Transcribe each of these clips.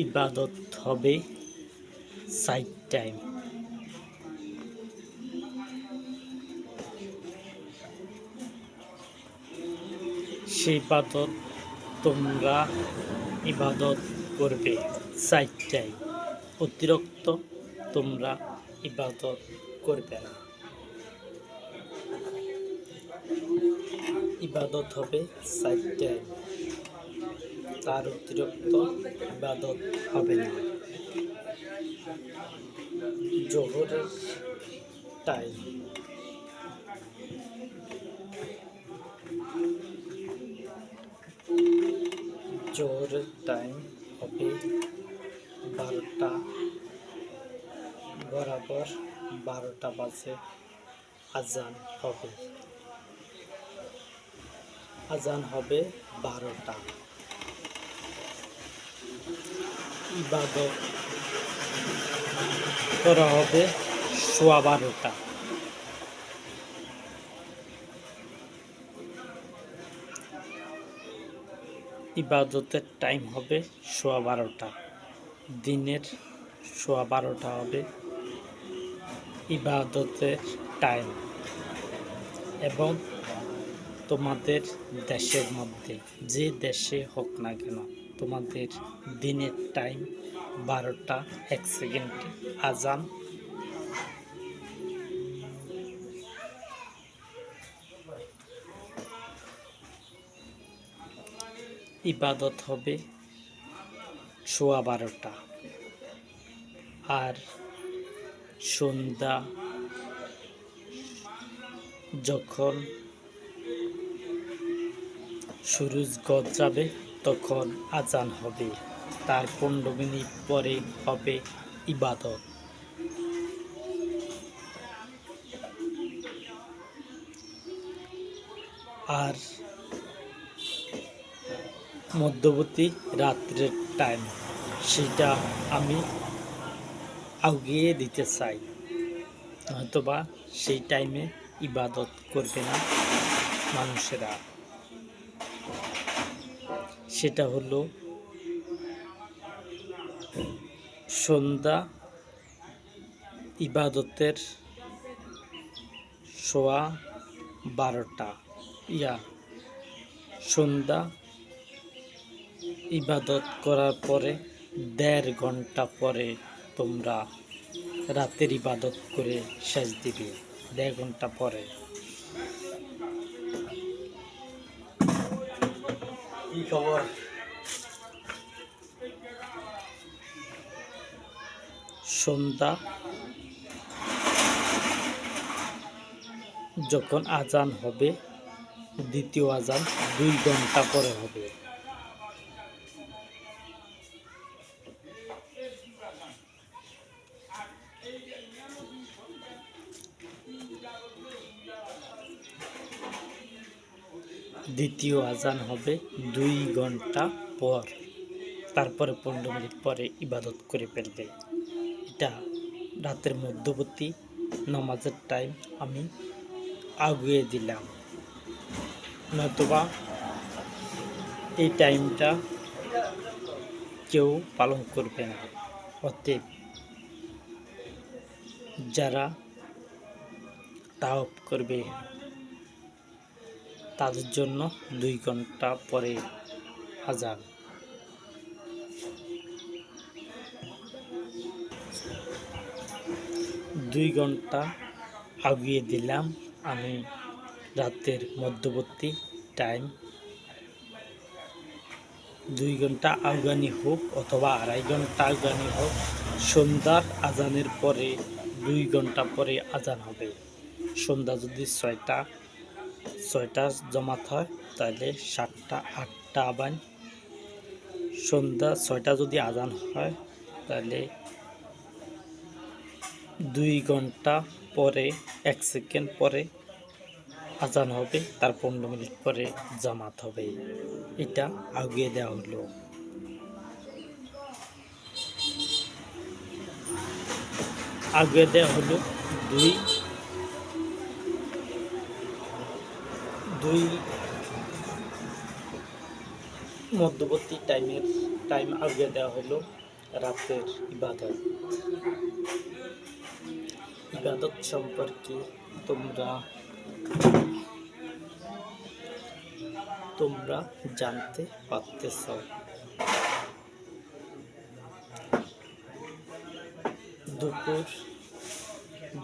ইবাদত হবে side time. সেই ইবাদত তোমরা ইবাদত করবে সাইড টাইম, অতিরিক্ত তোমরা ইবাদত করবে না। ইবাদত হবে সাইড টাইম, তার অতিরিক্ত ইবাদত হবে না। জোহরের টাইম, জোহরের টাইম হবে 12টা বরাবর, 12টা বাজে আজান হবে। আজান হবে 12টা। ইবাদত করা হবে 12:15। ইবাদতের টাইম হবে 12:15, দিনের 12:15 হবে ইবাদতের টাইম। এবং তোমাদের দেশের মধ্যে যে দেশে হোক না কেন, তোমাদের দিনের টাইম 12টা 1 সেকেন্ডে আজান। ইবাদত হবে 12:15। আর সন্ধ্যা যখন সূরজ গজাবে তখন আজান হবে, তার 15 মিনিট পরে হবে ইবাদত। আর মধ্যবর্তী রাত্রের টাইম, সেটা আমি আগিয়ে দিতে চাই, হয়তোবা সেই টাইমে ইবাদত করবে না মানুষেরা। সেটা হলো সন্ধ্যা ইবাদতের 12:15, সন্ধ্যা ইবাদত করার পরে 1.5 ঘন্টা পরে তোমরা রাতের ইবাদত করে শেষ দিবে। 1.5 ঘন্টা পরে। কি খবর? সন্ধ্যা যখন আজান হবে, দ্বিতীয় আজান 2 ঘন্টা পরে হবে। দ্বিতীয় আজান হবে 2 ঘন্টা পর, তারপরে 15 মিনিট পরে ইবাদত করে ফেলবে। এটা রাতের মধ্যবর্তী নামাজের টাইম আমি আগিয়ে দিলাম, নতুবা এই টাইমটা কেউ পালন করবে না। অতএব যারা তাওয়াফ করবে তাদের জন্য 2 ঘন্টা পরে আজান। দুই ঘন্টা আগিয়ে দিলাম আমি রাতের মধ্যবর্তী টাইম। 2 ঘন্টা আগানি হোক অথবা 2.5 ঘন্টা আগানি হোক, সন্ধ্যার আজানের পরে 2 ঘন্টা পরে আজান হবে। সন্ধ্যা যদি 6টা জমাত হয় তাহলে 7টা 8টা আবান। সন্ধ্যা 6টা যদি আজান হয় তাহলে 2 ঘন্টা পরে 1 সেকেন্ড পরে আজান হবে, তার 15 মিনিট পরে জামাত হবে। এটা আগিয়ে দেওয়া হলো। আগিয়ে দেওয়া হলো দুই মধ্যবর্তী টাইম আগিয়ে দেওয়া হলো। রাতের ইবাদত। ইবাদত সম্পর্কে তোমরা জানতে পারতেছ। দুপুর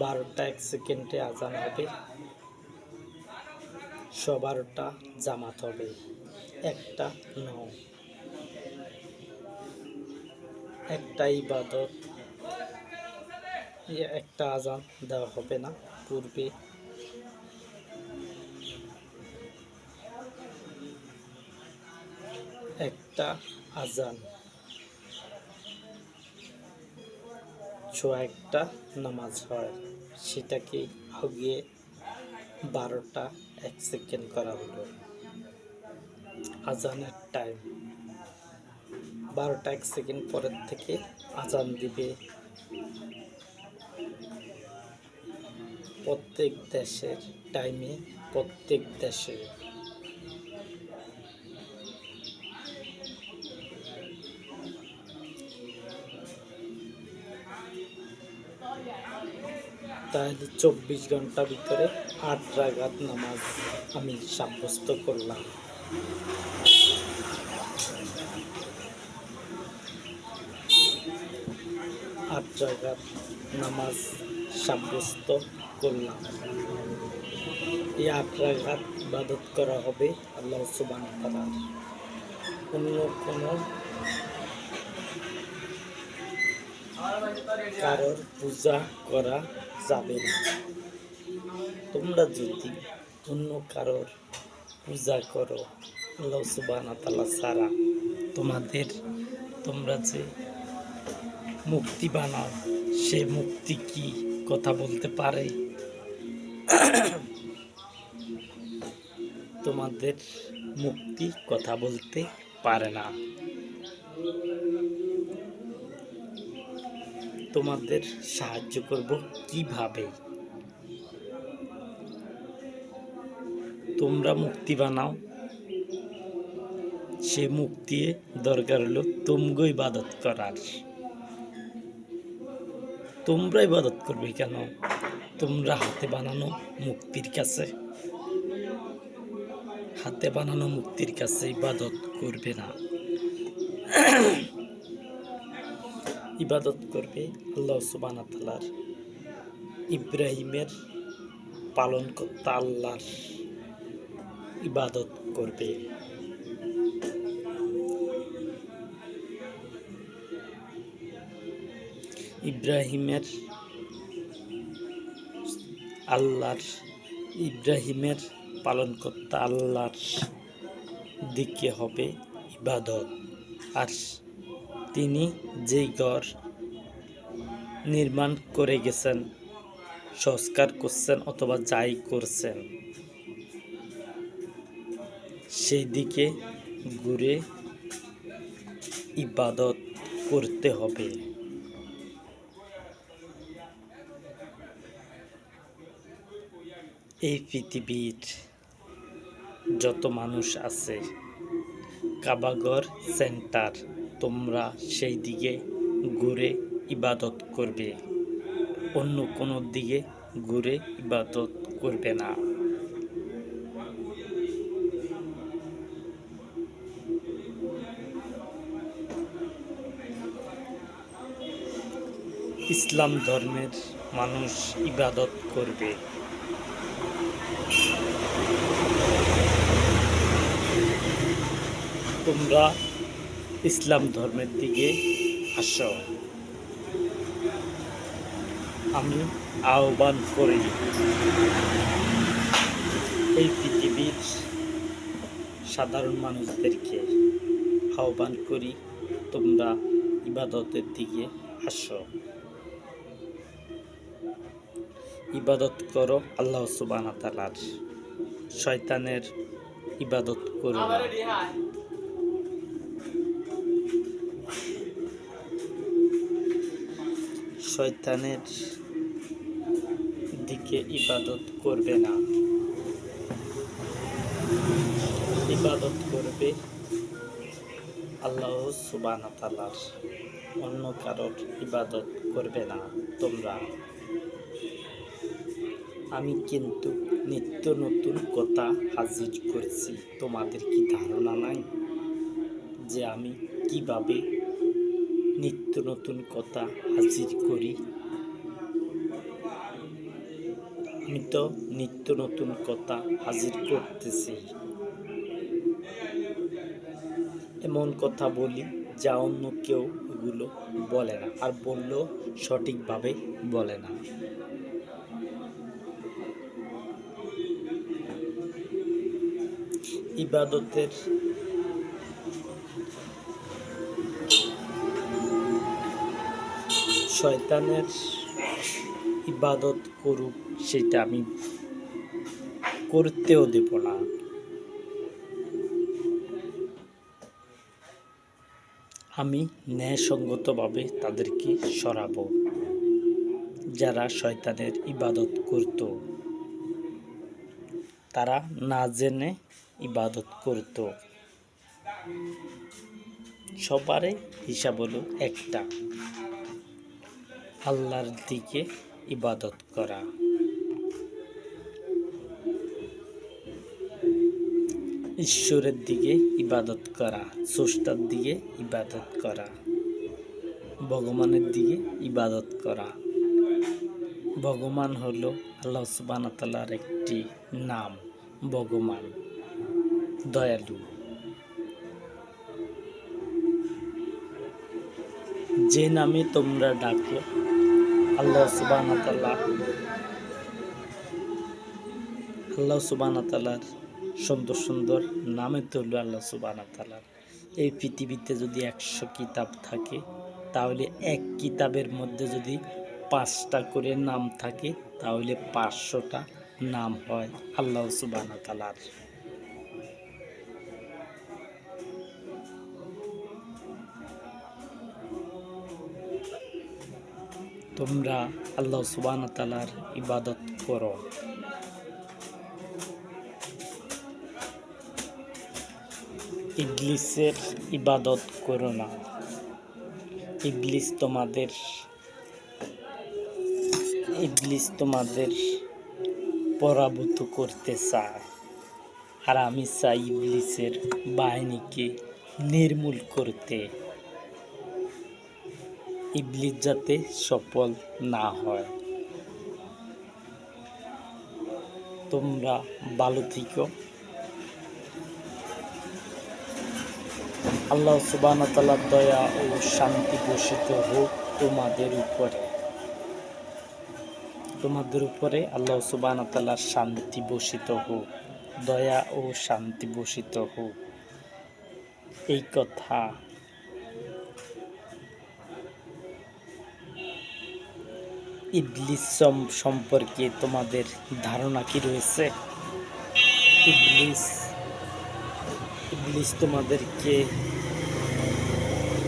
12:01 আজান হবে, 12:15 জামাত হবে, 1:09 একটা ইবাদত, একটা আজান দেওয়া হবে না। পূর্বে একটা আজান, 1:15 নামাজ হয়, সেটাকে আগে 12:01 করা হলো। আজানের টাইম 12:01 পরের থেকে আজান দিবে। প্রত্যেক দেশের টাইমে প্রত্যেক দেশে তাহলে 24 ঘন্টার ভিতরে 8 রাকাত নামাজ আমি সাব্যস্ত করলাম। আট রাকাত নামাজ সাব্যস্ত করলাম। এই 8 রাকাত ইবাদত করা হবে আল্লাহ সুবহানাহু ওয়া তাআলার। অন্য কোনো কারোর পূজা করা যাবে না। তোমরা যদি অন্য কারোর পূজা করো আল্লাহ সুবহানাহু ওয়া তাআলা ছাড়া, তোমরা যে মুক্তি বানাও, সে মুক্তি কি কথা বলতে পারে? তোমাদের মুক্তি কথা বলতে পারে না। তোমাদের সাহায্য করব কিভাবে? তোমরা মুক্তি বানাও, সে মুক্তি দরকার হলো তোমগো ইবাদত করার। তোমরা ইবাদত করবে কেন? তোমরা হাতে বানানো মুক্তির কাছে ইবাদত করবে না। ইবাদত করবে আল্লাহ সুবহানাহু ওয়া তাআলার, ইব্রাহিমের পালনকর্তা আল্লাহর ইবাদত করবে। ইব্রাহিমের পালনকর্তা আল্লাহর দিকে হবে ইবাদত। আর তিনি যেই ঘর নির্মাণ করে গেছেন, সংস্কার করছেন অথবা যাই করছেন, সেই দিকে ঘুরে ইবাদত করতে হবে। এই পৃথিবীর যত মানুষ আছে, কাবাঘর সেন্টার, তোমরা সেই দিকে ঘুরে ইবাদত করবে, অন্য কোনো দিকে ঘুরে ইবাদত করবে না। ইসলাম ধর্মের মানুষ ইবাদত করবে। তোমরা ইসলাম ধর্মের দিকে আসো, আমি আহ্বান করি। এই পৃথিবীর সাধারণ মানুষদেরকে আহ্বান করি, তোমরা ইবাদতের দিকে আসো, ইবাদত করো আল্লাহ সুবহানাহু ওয়া তাআলার। শয়তানের ইবাদত করো না। শয়তানের দিকে ইবাদত করবে না, ইবাদত করবে আল্লাহ সুবহানাহু ওয়া তাআলার। অন্য কারোর ইবাদত করবে না তোমরা। আমি কিন্তু নিত্য নতুন কথা হাজির করছি। তোমাদের কি ধারণা নাই যে আমি কিভাবে নিত্য নতুন কথা হাজির করি? আমি তো নিত্য নতুন কথা হাজির করতেছি, এমন কথা বলি যা অন্য কেউ এগুলো বলে না, আর বললেও সঠিকভাবে বলে না। ইবাদতের শয়তানের ইবাদত করুক, সেটা আমি করতেও দেব না। আমি ন্যায়সঙ্গতভাবে তাদেরকে সরাবো। যারা শয়তানের ইবাদত করত, তারা না জেনে ইবাদত করত। সবারই হিসাব হলো একটা, আল্লাহর দিকে ইবাদত করা। ঈশ্বরের দিকে ইবাদত করা, স্রষ্টার দিকে ইবাদত করা, ভগবানের দিকে ইবাদত করা। ভগবান হলো আল্লাহ সুবহানাহু ওয়া তাআলার একটি নাম, ভগবান দয়ালু। যে নামে তোমরা ডাকো আল্লাহ সুবহানাহু ওয়া তাআলার সুন্দর সুন্দর নামে তো হলো আল্লাহ সুবহানাহু ওয়া তাআলার। এই পৃথিবীতে যদি 100 কিতাব থাকে, তাহলে এক কিতাবের মধ্যে যদি 5টা করে নাম থাকে, তাহলে 500টা নাম হয় আল্লাহ সুবহানাহু ওয়া তাআলার। তোমরা আল্লাহ সুবহানাহু ওয়া তাআলার ইবাদত করো। ইবলিসের ইবাদত করো না। ইবলিস তোমাদের পরাভূত করতে চায়, আর আমি চাই ইবলিসের বাহিনীকে নির্মূল করতে। ইবলিস যাতে সফল না হয়। তোমরা ভালো থেকো। আল্লাহ সুবহানাহু ওয়া তাআলার দয়া ও শান্তি বর্ষিত হোক তোমাদের উপরে। তোমাদের উপরে আল্লাহ সুবহানাহু ওয়া তাআলার শান্তি বর্ষিত হোক, দয়া ও শান্তি বর্ষিত হোক। এই কথা ইবলিস সম্পর্কে তোমাদের ধারণা কি রয়েছে? ইবলিস তোমাদেরকে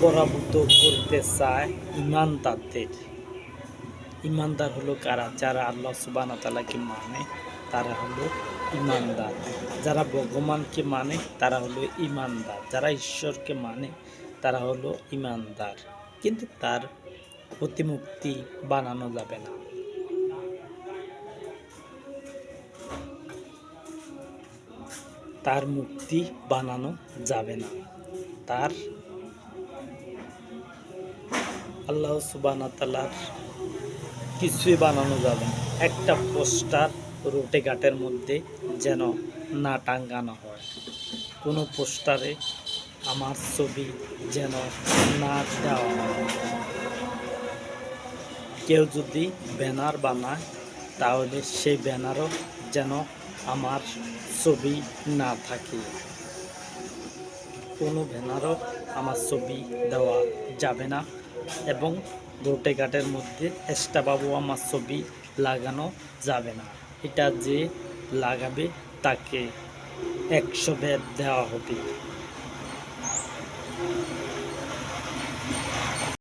পরাভূত করতে চায় ইমানদারদের। ইমানদার হলো কারা? যারা আল্লাহ সুবহানাহু ওয়া তাআলাকে মানে তারা হলো ইমানদার। যারা ভগবানকে মানে তারা হলো ইমানদার। যারা ঈশ্বরকে মানে তারা হলো ইমানদার। কিন্তু তার প্রতিমূর্তি বানানো যাবে না। তার মূর্তি বানানো যাবে না। তার আল্লাহ সুবহানাহু ওয়া তাআলার কিছুই বানানো যাবে না। একটা পোস্টার রোডে ঘাটের মধ্যে যেন না টাঙ্গানো হয়। কোনো পোস্টারে আমার ছবি যেন না দেওয়া হয়। কেউ যদি ব্যানার বানায়, তাহলে সেই ব্যানারও যেন আমার ছবি না থাকে। কোনো ব্যানারও আমার ছবি দেওয়া যাবে না, এবং রোডে ঘাটের মধ্যে এস্টাবাবু আমার ছবি লাগানো যাবে না। এটা যে লাগাবে তাকে 100 বেত দেওয়া হবে।